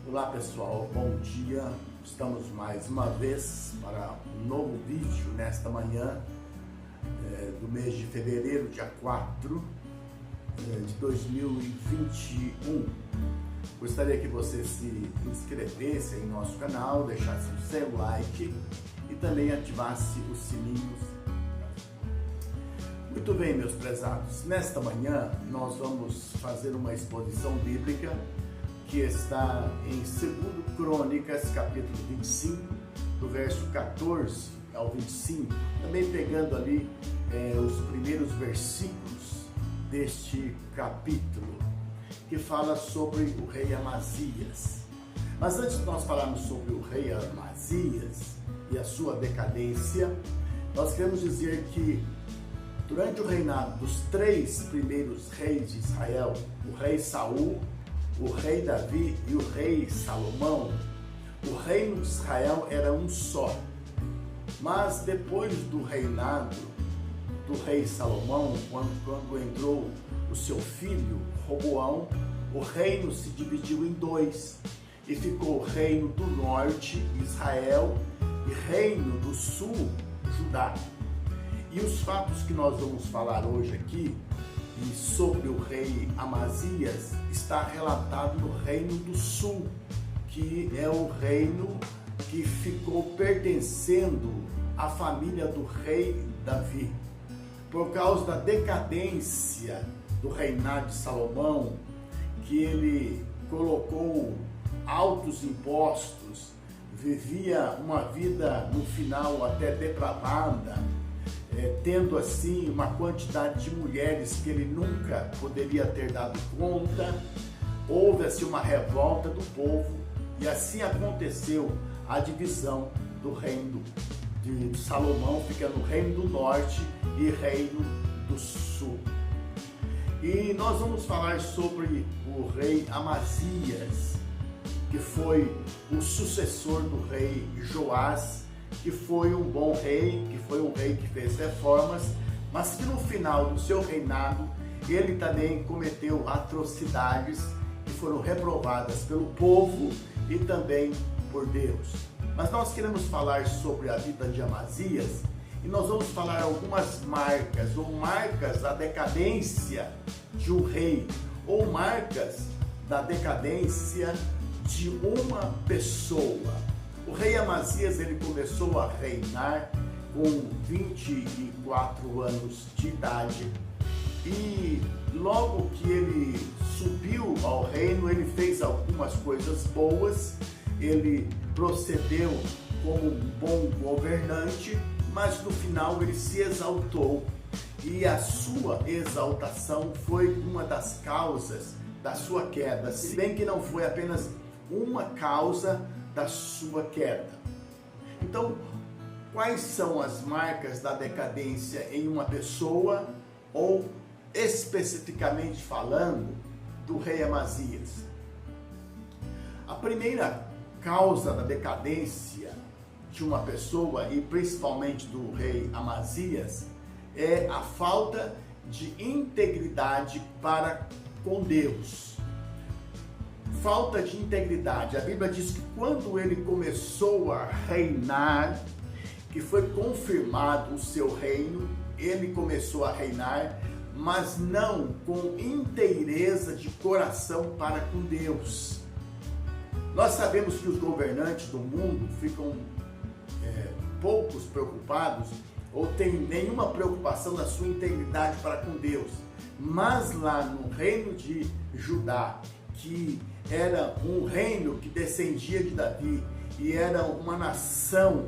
Olá pessoal, bom dia. Estamos mais uma vez para um novo vídeo nesta manhã do mês de fevereiro, dia 4 de 2021. Gostaria que você se inscrevesse em nosso canal, deixasse o seu like e também ativasse os sininhos. Muito bem, meus prezados, nesta manhã nós vamos fazer uma exposição bíblica que está em 2 Crônicas, capítulo 25, do verso 14 ao 25, também pegando ali os primeiros versículos deste capítulo, que fala sobre o rei Amazias. Mas antes de nós falarmos sobre o rei Amazias e a sua decadência, nós queremos dizer que durante o reinado dos 3 primeiros reis de Israel, o rei Saul, o rei Davi e o rei Salomão, o reino de Israel era um só. Mas depois do reinado do rei Salomão, quando entrou o seu filho Roboão, o reino se dividiu em 2 e ficou o reino do norte, Israel, e reino do sul, Judá. E os fatos que nós vamos falar hoje aqui e sobre o rei Amazias está relatado no reino do sul, que é o reino que ficou pertencendo à família do rei Davi. Por causa da decadência do reinado de Salomão, que ele colocou altos impostos, vivia uma vida no final até depravada, tendo assim uma quantidade de mulheres que ele nunca poderia ter dado conta. Houve assim uma revolta do povo e assim aconteceu a divisão do reino de Salomão, ficando o reino do norte e reino do sul. E nós vamos falar sobre o rei Amazias, que foi o sucessor do rei Joás, que foi um bom rei, que foi um rei que fez reformas, mas que no final do seu reinado ele também cometeu atrocidades que foram reprovadas pelo povo e também por Deus. Mas nós queremos falar sobre a vida de Amazias e nós vamos falar algumas marcas, ou marcas da decadência de um rei, ou marcas da decadência de uma pessoa. O rei Amazias, ele começou a reinar com 24 anos de idade e logo que ele subiu ao reino, ele fez algumas coisas boas, ele procedeu como um bom governante, mas no final ele se exaltou e a sua exaltação foi uma das causas da sua queda, se bem que não foi apenas uma causa da sua queda. Então, quais são as marcas da decadência em uma pessoa, ou especificamente falando do rei Amazias? A primeira causa da decadência de uma pessoa, e principalmente do rei Amazias, é a falta de integridade para com Deus. Falta de integridade. A Bíblia diz que quando ele começou a reinar, que foi confirmado o seu reino, ele começou a reinar, mas não com inteireza de coração para com Deus. Nós sabemos que os governantes do mundo ficam poucos preocupados ou têm nenhuma preocupação na sua integridade para com Deus. Mas lá no reino de Judá, que era um reino que descendia de Davi e era uma nação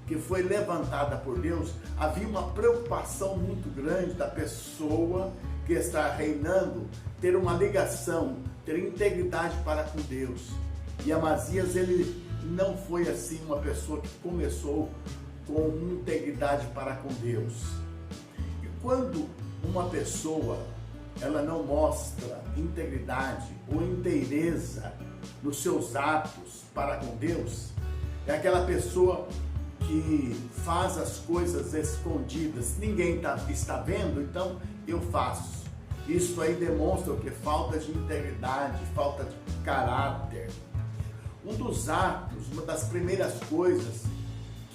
que foi levantada por Deus, havia uma preocupação muito grande da pessoa que está reinando ter uma ligação, ter integridade para com Deus. E Amazias, ele não foi assim uma pessoa que começou com integridade para com Deus. E quando uma pessoa ela não mostra integridade ou inteireza nos seus atos para com Deus, é aquela pessoa que faz as coisas escondidas, ninguém está vendo, então eu faço. Isso aí demonstra o que? Falta de integridade, falta de caráter. Um dos atos, uma das primeiras coisas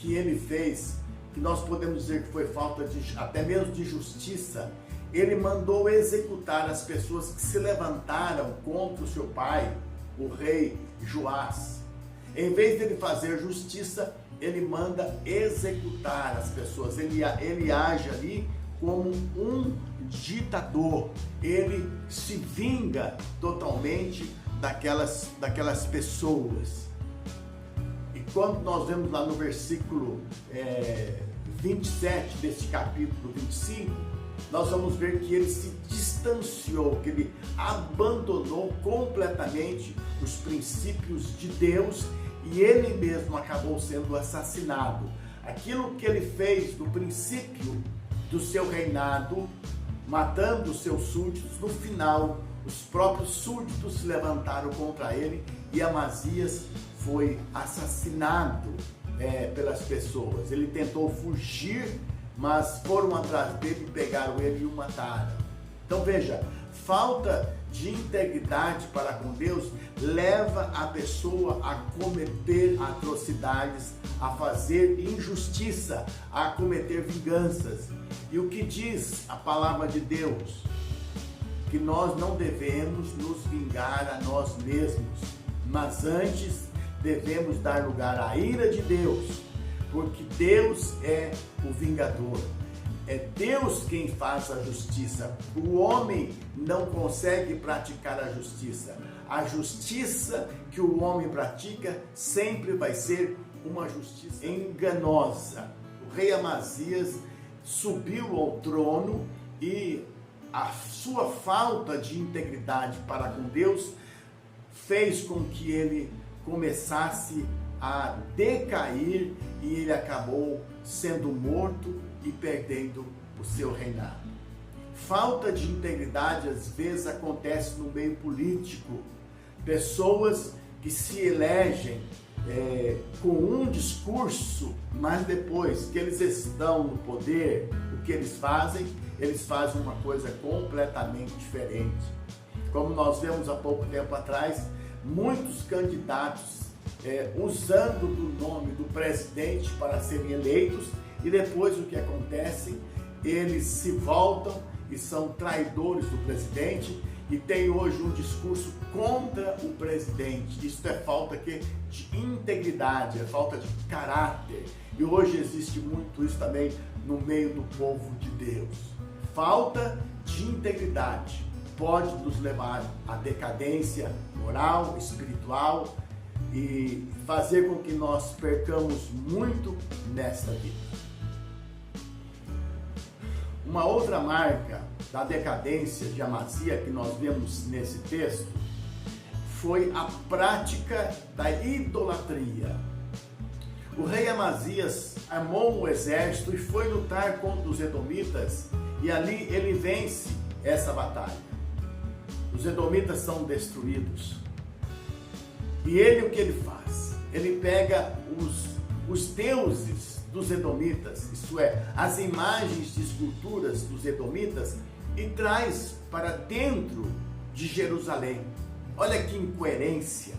que ele fez, que nós podemos dizer que foi falta até mesmo de justiça, ele mandou executar as pessoas que se levantaram contra o seu pai, o rei Joás. Em vez de ele fazer justiça, ele manda executar as pessoas. Ele age ali como um ditador. Ele se vinga totalmente daquelas pessoas. E quando nós vemos lá no versículo 27 deste capítulo 25, nós vamos ver que ele se distanciou, que ele abandonou completamente os princípios de Deus e ele mesmo acabou sendo assassinado. Aquilo que ele fez no princípio do seu reinado, matando os seus súditos, no final os próprios súditos se levantaram contra ele e Amazias foi assassinado pelas pessoas. Ele tentou fugir, mas foram atrás dele, pegaram ele e o mataram. Então veja, falta de integridade para com Deus leva a pessoa a cometer atrocidades, a fazer injustiça, a cometer vinganças. E o que diz a palavra de Deus? Que nós não devemos nos vingar a nós mesmos, mas antes devemos dar lugar à ira de Deus, porque Deus é o vingador. É Deus quem faz a justiça. O homem não consegue praticar a justiça. A justiça que o homem pratica sempre vai ser uma justiça enganosa. O rei Amazias subiu ao trono e a sua falta de integridade para com Deus fez com que ele começasse a decair e ele acabou sendo morto e perdendo o seu reinado. Falta de integridade às vezes acontece no meio político. Pessoas que se elegem com um discurso, mas depois que eles estão no poder, o que eles fazem? Eles fazem uma coisa completamente diferente. Como nós vemos há pouco tempo atrás, muitos candidatos usando do nome do presidente para serem eleitos, e depois o que acontece? Eles se voltam e são traidores do presidente e tem hoje um discurso contra o presidente. Isso é falta de integridade, é falta de caráter. E hoje existe muito isso também no meio do povo de Deus. Falta de integridade pode nos levar à decadência moral, espiritual e fazer com que nós percamos muito nesta vida. Uma outra marca da decadência de Amazias que nós vemos nesse texto foi a prática da idolatria. O rei Amazias armou um exército e foi lutar contra os edomitas e ali ele vence essa batalha. Os edomitas são destruídos. E ele, o que ele faz? Ele pega os deuses dos edomitas, isto é, as imagens de esculturas dos edomitas, e traz para dentro de Jerusalém. Olha que incoerência!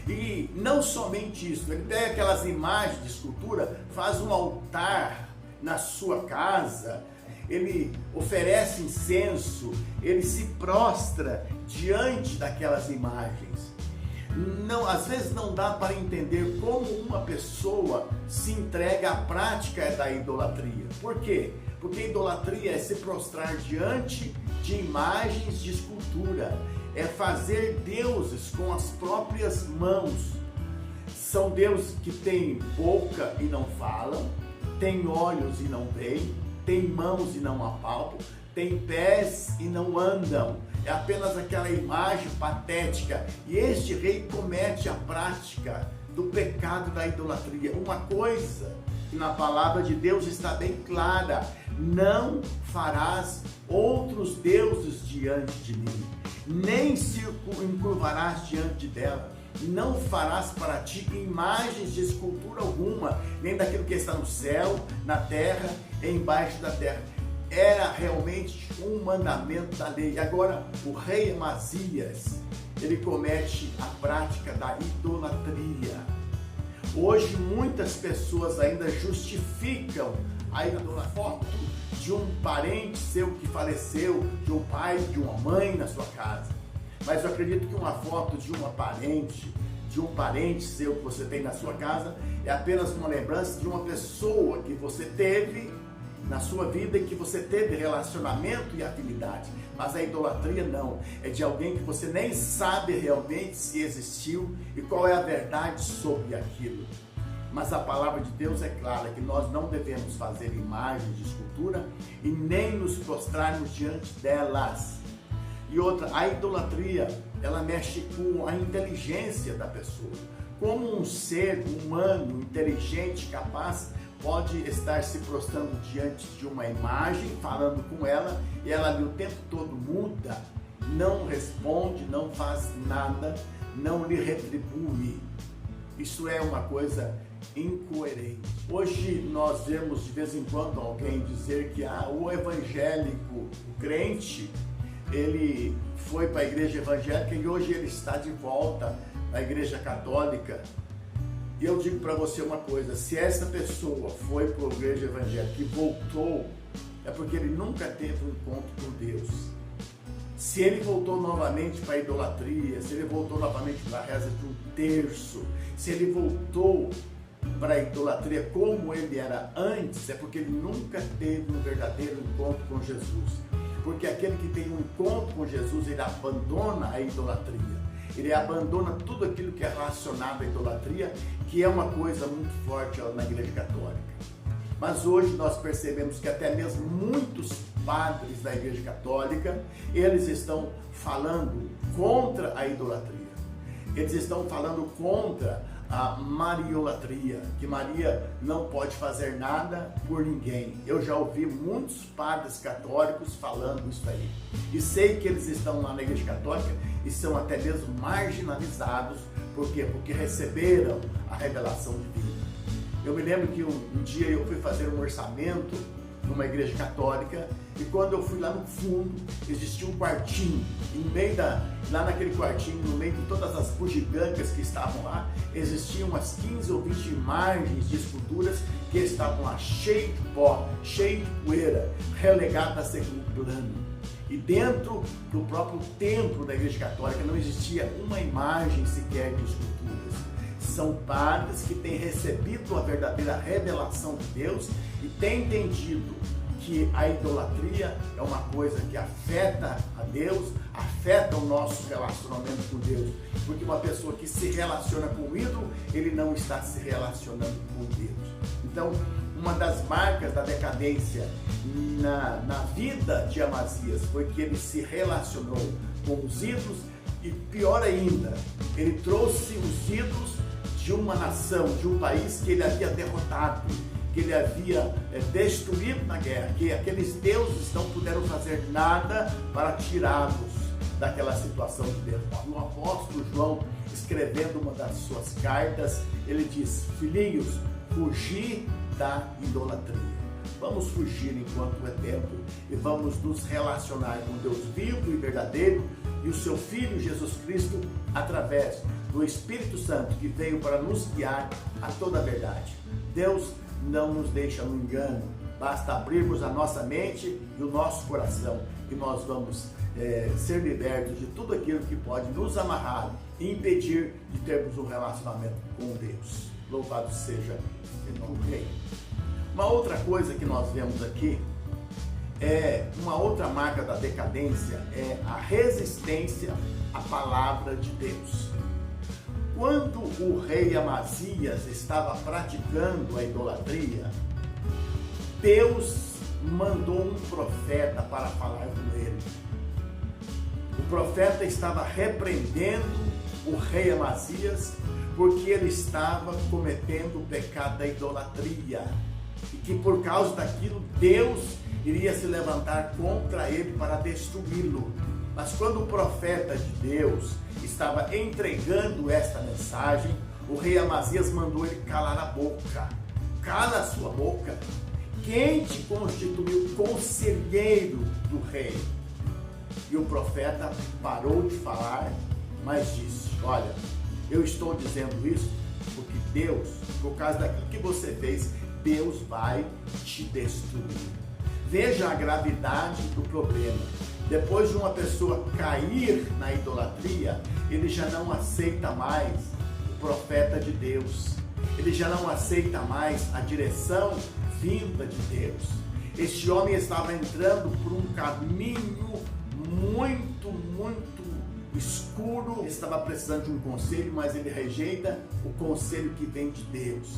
E não somente isso, ele pega aquelas imagens de escultura, faz um altar na sua casa, ele oferece incenso, ele se prostra diante daquelas imagens. Não, às vezes não dá para entender como uma pessoa se entrega à prática da idolatria. Por quê? Porque idolatria é se prostrar diante de imagens de escultura, é fazer deuses com as próprias mãos. São deuses que têm boca e não falam, têm olhos e não veem, têm mãos e não apalpam, têm pés e não andam. É apenas aquela imagem patética. E este rei comete a prática do pecado da idolatria. Uma coisa que na palavra de Deus está bem clara: não farás outros deuses diante de mim, nem se encurvarás diante dela. Não farás para ti imagens de escultura alguma, nem daquilo que está no céu, na terra e embaixo da terra. Era realmente um mandamento da lei. Agora, o rei Amazias, ele comete a prática da idolatria. Hoje muitas pessoas ainda justificam a foto de um parente seu que faleceu, de um pai, de uma mãe na sua casa. Mas eu acredito que uma foto de um parente seu que você tem na sua casa é apenas uma lembrança de uma pessoa que você teve na sua vida e que você teve relacionamento e afinidade. Mas a idolatria não, é de alguém que você nem sabe realmente se existiu e qual é a verdade sobre aquilo. Mas a palavra de Deus é clara que nós não devemos fazer imagens de escultura e nem nos prostrarmos diante delas. E outra, a idolatria, ela mexe com a inteligência da pessoa. Como um ser humano inteligente, capaz, pode estar se prostrando diante de uma imagem, falando com ela, e ela ali o tempo todo muda, não responde, não faz nada, não lhe retribui. Isso é uma coisa incoerente. Hoje nós vemos de vez em quando alguém dizer que o evangélico, o crente, ele foi para a igreja evangélica e hoje ele está de volta à igreja católica. E eu digo para você uma coisa, se essa pessoa foi para a igreja evangélica e voltou, é porque ele nunca teve um encontro com Deus. Se ele voltou novamente para a idolatria, se ele voltou novamente para a reza de um terço, se ele voltou para a idolatria como ele era antes, é porque ele nunca teve um verdadeiro encontro com Jesus. Porque aquele que tem um encontro com Jesus, ele abandona a idolatria. Ele abandona tudo aquilo que é relacionado à idolatria, que é uma coisa muito forte na igreja católica. Mas hoje nós percebemos que até mesmo muitos padres da igreja católica, eles estão falando contra a idolatria. Eles estão falando contra a mariolatria, que Maria não pode fazer nada por ninguém. Eu já ouvi muitos padres católicos falando isso aí. E sei que eles estão lá na igreja católica e são até mesmo marginalizados. Por quê? Porque receberam a revelação divina. Eu me lembro que um dia eu fui fazer um orçamento numa igreja católica e quando eu fui lá no fundo, existia um quartinho, e no meio lá naquele quartinho, no meio de todas as bugigangas que estavam lá, existiam umas 15 ou 20 imagens de esculturas que estavam lá cheias de pó, cheias de poeira, relegadas a segundo plano. E dentro do próprio templo da igreja católica não existia uma imagem sequer de esculturas. São padres que têm recebido a verdadeira revelação de Deus e têm entendido que a idolatria é uma coisa que afeta a Deus, afeta o nosso relacionamento com Deus. Porque uma pessoa que se relaciona com o ídolo, ele não está se relacionando com Deus. Então, uma das marcas da decadência na vida de Amazias foi que ele se relacionou com os ídolos e, pior ainda, ele trouxe os ídolos de uma nação, de um país que ele havia derrotado, que ele havia destruído na guerra, que aqueles deuses não puderam fazer nada para tirá-los daquela situação de derrota. O apóstolo João, escrevendo uma das suas cartas, ele diz: filhinhos, fugir da idolatria. Vamos fugir enquanto é tempo e vamos nos relacionar com Deus vivo e verdadeiro e o seu Filho Jesus Cristo através do Espírito Santo que veio para nos guiar a toda a verdade. Deus não nos deixa no engano, basta abrirmos a nossa mente e o nosso coração e nós vamos ser libertos de tudo aquilo que pode nos amarrar e impedir de termos um relacionamento com Deus. Louvado seja o nome do Rei. Uma outra coisa que nós vemos aqui uma outra marca da decadência é a resistência à palavra de Deus. Quando o rei Amazias estava praticando a idolatria, Deus mandou um profeta para falar com ele. O profeta estava repreendendo o rei Amazias porque ele estava cometendo o pecado da idolatria e que por causa daquilo Deus iria se levantar contra ele para destruí-lo. Mas quando o profeta de Deus estava entregando esta mensagem, o rei Amazias mandou ele calar a boca. Cala a sua boca. Quem te constituiu conselheiro do rei? E o profeta parou de falar mas disse: olha, eu estou dizendo isso porque Deus, por causa daquilo que você fez, Deus vai te destruir. Veja a gravidade do problema. Depois de uma pessoa cair na idolatria, ele já não aceita mais o profeta de Deus. Ele já não aceita mais a direção vinda de Deus. Este homem estava entrando por um caminho muito escuro. Ele estava precisando de um conselho, mas ele rejeita o conselho que vem de Deus.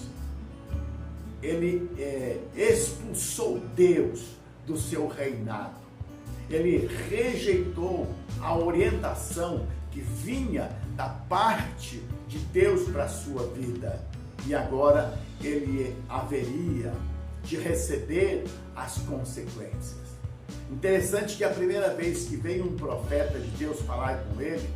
Ele expulsou Deus do seu reinado. Ele rejeitou a orientação que vinha da parte de Deus para a sua vida. E agora ele haveria de receber as consequências. Interessante que a primeira vez que veio um profeta de Deus falar com ele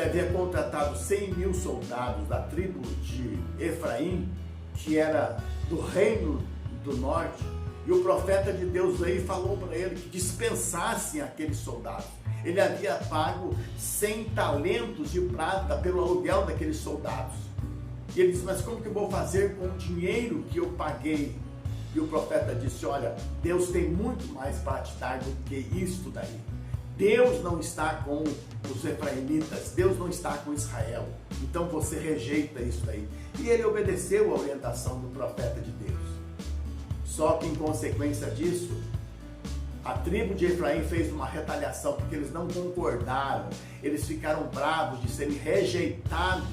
havia contratado 100.000 soldados da tribo de Efraim, que era do reino do norte, e o profeta de Deus veio e falou para ele que dispensassem aqueles soldados. Ele havia pago 100 talentos de prata pelo aluguel daqueles soldados. E ele disse: mas como que eu vou fazer com o dinheiro que eu paguei? E o profeta disse: olha, Deus tem muito mais para te dar do que isto daí. Deus não está com os efraimitas, Deus não está com Israel. Então você rejeita isso daí. E ele obedeceu a orientação do profeta de Deus. Só que em consequência disso, a tribo de Efraim fez uma retaliação, porque eles não concordaram. Eles ficaram bravos de serem rejeitados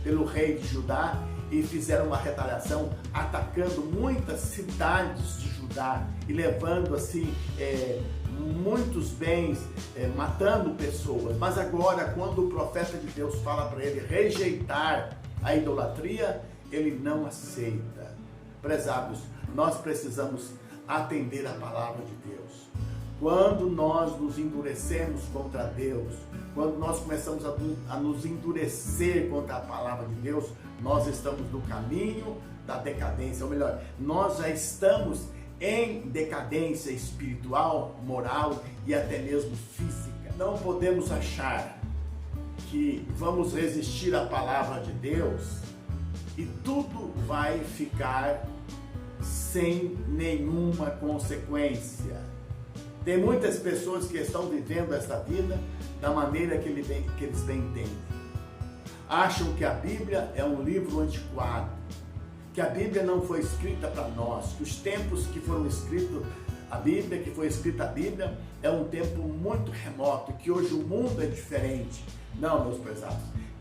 pelo rei de Judá e fizeram uma retaliação, atacando muitas cidades de Judá e levando assim muitos bens, matando pessoas. Mas agora, quando o profeta de Deus fala para ele rejeitar a idolatria, ele não aceita. Prezados, nós precisamos atender a palavra de Deus. Quando nós nos endurecemos contra Deus, quando nós começamos a nos endurecer contra a palavra de Deus, nós estamos no caminho da decadência, ou melhor, nós já estamos em decadência espiritual, moral e até mesmo física. Não podemos achar que vamos resistir à palavra de Deus e tudo vai ficar sem nenhuma consequência. Tem muitas pessoas que estão vivendo esta vida da maneira que eles bem entendem. Acham que a Bíblia é um livro antiquado, que a Bíblia não foi escrita para nós, que os tempos que foram escritos a Bíblia, que foi escrita a Bíblia, é um tempo muito remoto, que hoje o mundo é diferente. Não, meus prezados,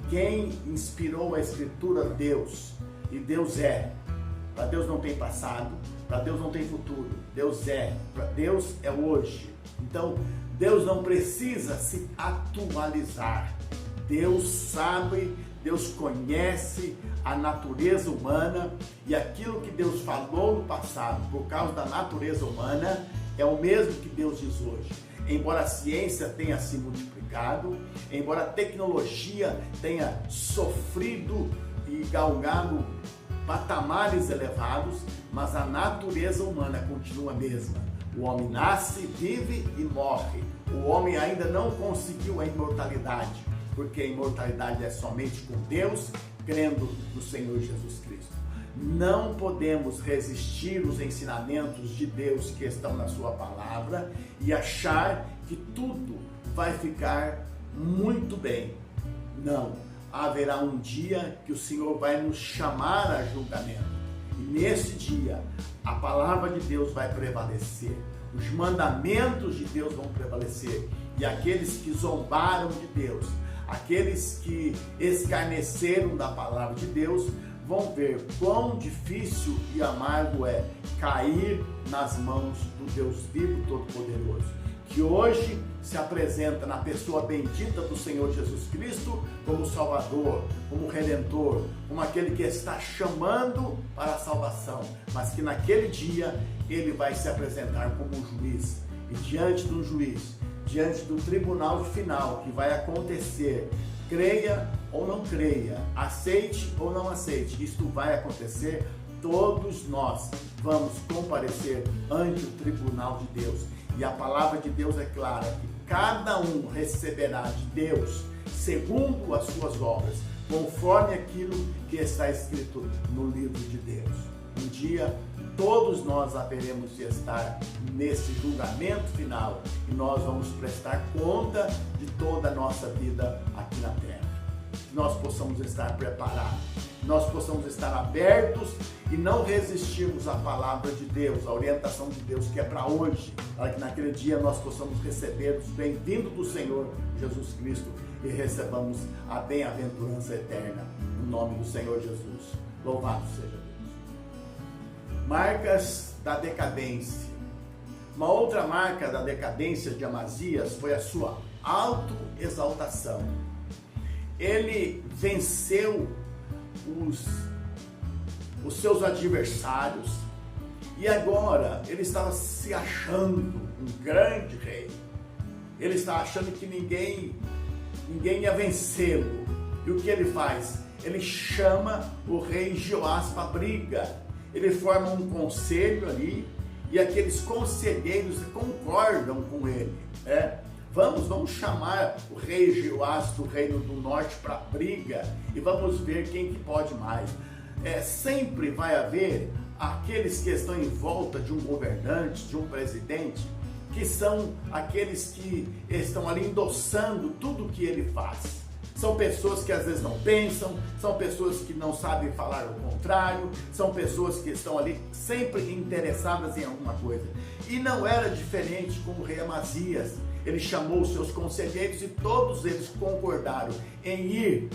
quem inspirou a Escritura? Deus. E Deus é. Para Deus não tem passado, para Deus não tem futuro. Deus é. Para Deus é hoje. Então, Deus não precisa se atualizar. Deus sabe, Deus conhece a natureza humana, e aquilo que Deus falou no passado por causa da natureza humana é o mesmo que Deus diz hoje. Embora a ciência tenha se multiplicado, embora a tecnologia tenha sofrido e galgado patamares elevados, mas a natureza humana continua a mesma. O homem nasce, vive e morre. O homem ainda não conseguiu a imortalidade, porque a imortalidade é somente com Deus, crendo no Senhor Jesus Cristo. Não podemos resistir os ensinamentos de Deus que estão na sua palavra e achar que tudo vai ficar muito bem. Não. Haverá um dia que o Senhor vai nos chamar a julgamento. E nesse dia, a palavra de Deus vai prevalecer. Os mandamentos de Deus vão prevalecer. E aqueles que zombaram de Deus, aqueles que escarneceram da palavra de Deus, vão ver quão difícil e amargo é cair nas mãos do Deus vivo Todo-Poderoso, que hoje se apresenta na pessoa bendita do Senhor Jesus Cristo como Salvador, como Redentor, como aquele que está chamando para a salvação, mas que naquele dia ele vai se apresentar como um juiz, e diante do juiz, diante do tribunal final que vai acontecer, creia ou não creia, aceite ou não aceite, isto vai acontecer, todos nós vamos comparecer ante o tribunal de Deus. E a palavra de Deus é clara, que cada um receberá de Deus segundo as suas obras, conforme aquilo que está escrito no livro de Deus. Um dia, todos nós haveremos de estar nesse julgamento final e nós vamos prestar conta de toda a nossa vida aqui na terra. Que nós possamos estar preparados, que nós possamos estar abertos e não resistirmos à palavra de Deus, à orientação de Deus que é para hoje, para que naquele dia nós possamos receber os bem-vindos do Senhor Jesus Cristo e recebamos a bem-aventurança eterna, no nome do Senhor Jesus. Louvado seja Deus. Marcas da decadência. Uma outra marca da decadência de Amazias foi a sua autoexaltação. Ele venceu os seus adversários e agora ele estava se achando um grande rei. Ele estava achando que ninguém ia vencê-lo. E o que ele faz? Ele chama o rei Joás para briga. Ele forma um conselho ali e aqueles conselheiros concordam com ele. Vamos chamar o rei Joás do reino do norte para briga e vamos ver quem que pode mais. Sempre vai haver aqueles que estão em volta de um governante, de um presidente, que são aqueles que estão ali endossando tudo o que ele faz. São pessoas que às vezes não pensam, são pessoas que não sabem falar o contrário, são pessoas que estão ali sempre interessadas em alguma coisa. E não era diferente com o rei Amazias. Ele chamou os seus conselheiros e todos eles concordaram em ir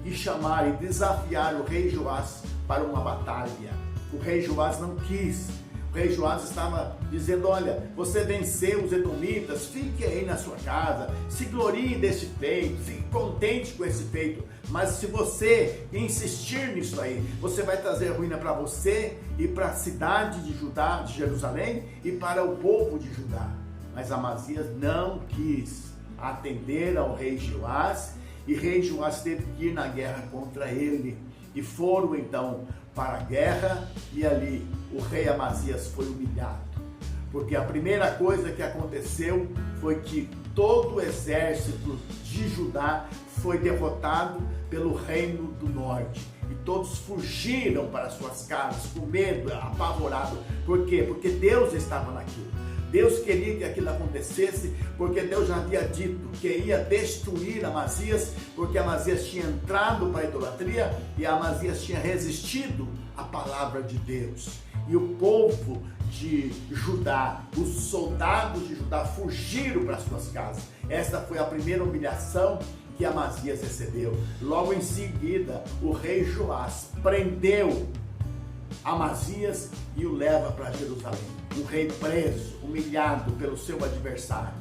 e chamar e desafiar o rei Joás para uma batalha. O rei Joás não quis. O rei Joás estava dizendo: olha, você venceu os edomitas, fique aí na sua casa, se glorie desse feito, fique contente com esse feito, mas se você insistir nisso aí, você vai trazer ruína para você e para a cidade de Judá, de Jerusalém, e para o povo de Judá. Mas Amazias não quis atender ao rei Joás, e rei Joás teve que ir na guerra contra ele. E foram então para a guerra, e ali o rei Amazias foi humilhado. Porque a primeira coisa que aconteceu foi que todo o exército de Judá foi derrotado pelo reino do norte. E todos fugiram para suas casas com medo, apavorado. Por quê? Porque Deus estava naquilo. Deus queria que aquilo acontecesse, porque Deus já havia dito que ia destruir Amazias, porque Amazias tinha entrado para a idolatria e Amazias tinha resistido à palavra de Deus. E o povo de Judá, os soldados de Judá fugiram para suas casas. Esta foi a primeira humilhação que Amazias recebeu. Logo em seguida, o rei Joás prendeu Amazias e o leva para Jerusalém. Um rei preso, humilhado pelo seu adversário.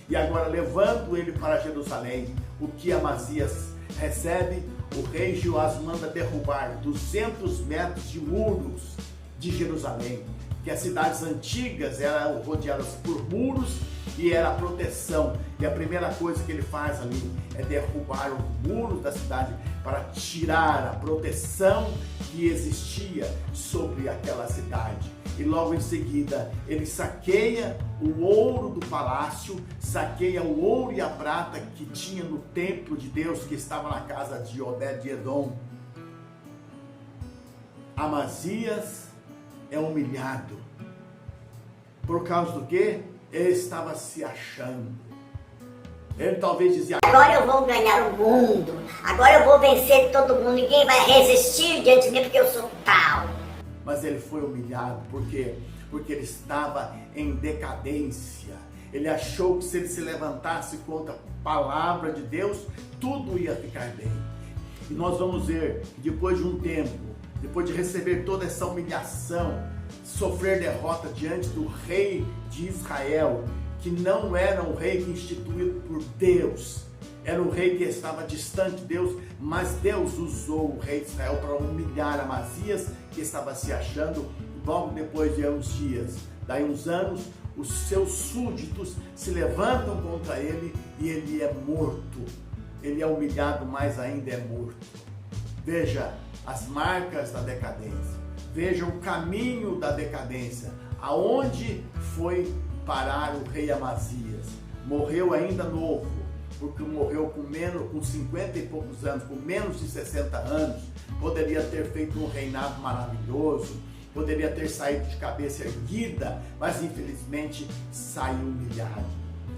E agora, levando ele para Jerusalém, o que Amazias recebe? O rei Joás manda derrubar 200 metros de muros de Jerusalém, que as cidades antigas eram rodeadas por muros e era a proteção. E a primeira coisa que ele faz ali é derrubar o muro da cidade para tirar a proteção que existia sobre aquela cidade. E logo em seguida ele saqueia o ouro do palácio, saqueia o ouro e a prata que tinha no templo de Deus, que estava na casa de Obed-edom. Amazias é humilhado. Por causa do quê? Ele estava se achando. Ele talvez dizia: agora eu vou ganhar o mundo, agora eu vou vencer todo mundo, ninguém vai resistir diante de mim porque eu sou tal. Mas ele foi humilhado, por quê? Porque ele estava em decadência. Ele achou que se ele se levantasse contra a palavra de Deus, tudo ia ficar bem. E nós vamos ver, depois de um tempo, depois de receber toda essa humilhação, sofrer derrota diante do rei de Israel, que não era um rei instituído por Deus, era um rei que estava distante de Deus, mas Deus usou o rei de Israel para humilhar Amazias, que estava se achando. Logo depois de uns dias, daí uns anos, os seus súditos se levantam contra ele e ele é morto. Ele é humilhado, mas ainda é morto. Veja as marcas da decadência. Veja o caminho da decadência. Aonde foi parar o rei Amazias? Morreu ainda novo. porque morreu com 50 e poucos anos, com menos de 60 anos, poderia ter feito um reinado maravilhoso, poderia ter saído de cabeça erguida, mas infelizmente saiu humilhado.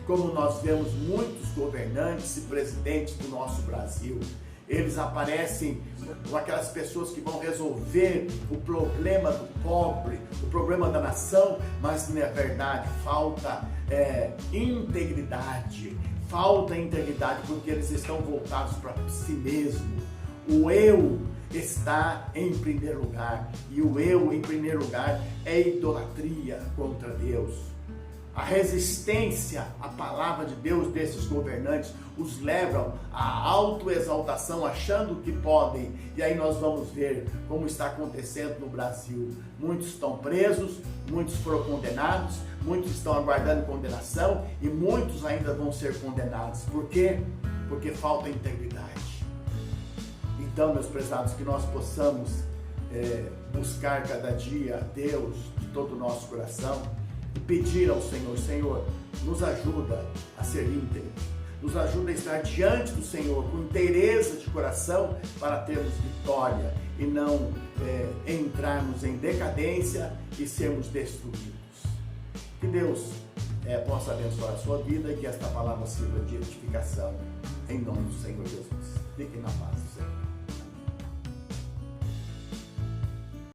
Como nós vemos muitos governantes e presidentes do nosso Brasil, eles aparecem com aquelas pessoas que vão resolver o problema do pobre, o problema da nação, mas na verdade falta integridade, porque eles estão voltados para si mesmo. O eu está em primeiro lugar, e o eu em primeiro lugar é idolatria contra Deus. A resistência à palavra de Deus desses governantes os levam à autoexaltação, achando que podem. E aí nós vamos ver como está acontecendo no Brasil. Muitos estão presos, muitos foram condenados, muitos estão aguardando condenação e muitos ainda vão ser condenados. Por quê? Porque falta integridade. Então, meus prezados, que nós possamos buscar cada dia a Deus de todo o nosso coração e pedir ao Senhor: Senhor, nos ajuda a ser íntegro, nos ajuda a estar diante do Senhor com inteireza de coração para termos vitória e não entrarmos em decadência e sermos destruídos. Que Deus possa abençoar a sua vida e que esta palavra sirva de edificação em nome do Senhor Jesus. Fiquem na paz do Senhor.